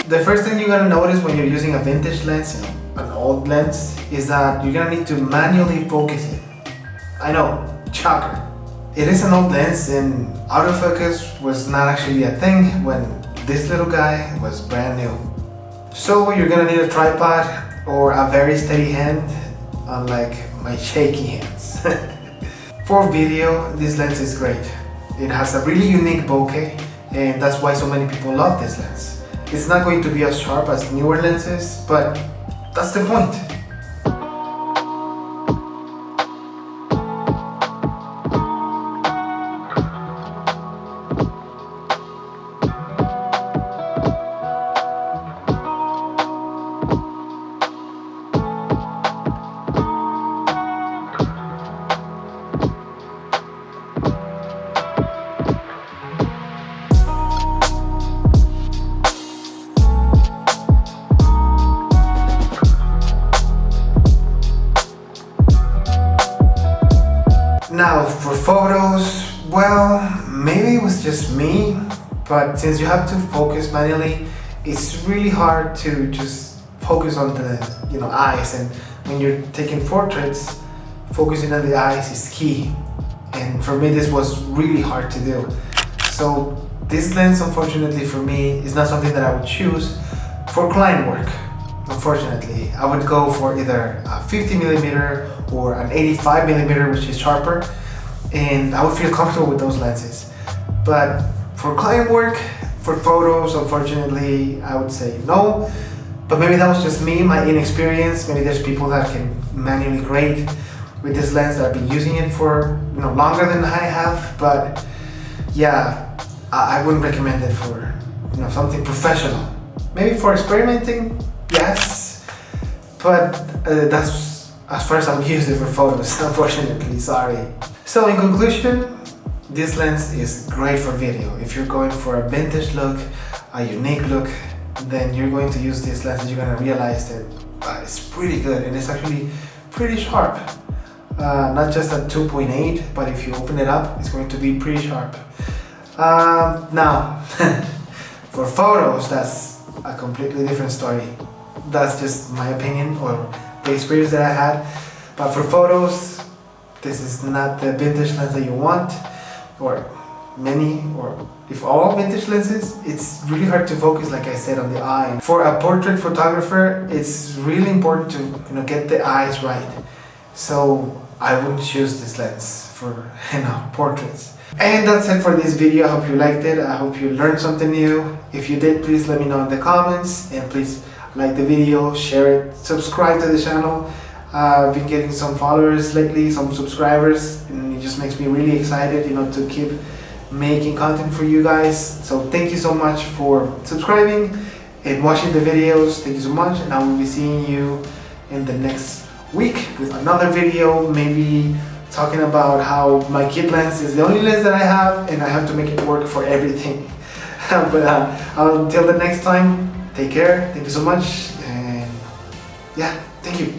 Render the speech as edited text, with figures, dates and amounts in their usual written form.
The first thing you're gonna notice when you're using a vintage lens, an old lens, is that you're gonna need to manually focus it. I know, shocker. It is an old lens and autofocus was not actually a thing when this little guy was brand new. So you're gonna need a tripod or a very steady hand, unlike my shaky hands. For video, this lens is great. It has a really unique bokeh, and that's why so many people love this lens. It's not going to be as sharp as newer lenses, but that's the point. Now for photos, well, maybe it was just me, but since you have to focus manually, it's really hard to just focus on the eyes, and when you're taking portraits, focusing on the eyes is key. And for me, this was really hard to do. So this lens, unfortunately for me, is not something that I would choose for client work. Unfortunately, I would go for either a 50mm or an 85mm, which is sharper, and I would feel comfortable with those lenses. But for client work, for photos, unfortunately, I would say no. But maybe that was just me, my inexperience. Maybe there's people that can manually grade with this lens that have been using it for longer than I have. But yeah, I wouldn't recommend it for something professional. Maybe for experimenting, yes, but that's as far as I'll use it for photos, unfortunately, sorry. So in conclusion, this lens is great for video. If you're going for a vintage look, a unique look, then you're going to use this lens and you're going to realize that it's pretty good and it's actually pretty sharp. Not just at 2.8, but if you open it up, it's going to be pretty sharp. Now, for photos, that's a completely different story. That's just my opinion or the experience that I had. But for photos, this is not the vintage lens that you want, or many, or if all vintage lenses. It's really hard to focus, like I said, on the eye. For a portrait photographer, it's really important to get the eyes right. So I wouldn't choose this lens for portraits. And that's it for this video. I hope you liked it. I hope you learned something new. If you did, please let me know in the comments, and please like the video, share it, subscribe to the channel. I've been getting some followers lately, some subscribers, and it just makes me really excited, to keep making content for you guys. So thank you so much for subscribing and watching the videos. Thank you so much, and I will be seeing you in the next week with another video, maybe talking about how my kit lens is the only lens that I have and I have to make it work for everything. But until the next time, take care, thank you so much, and yeah, thank you.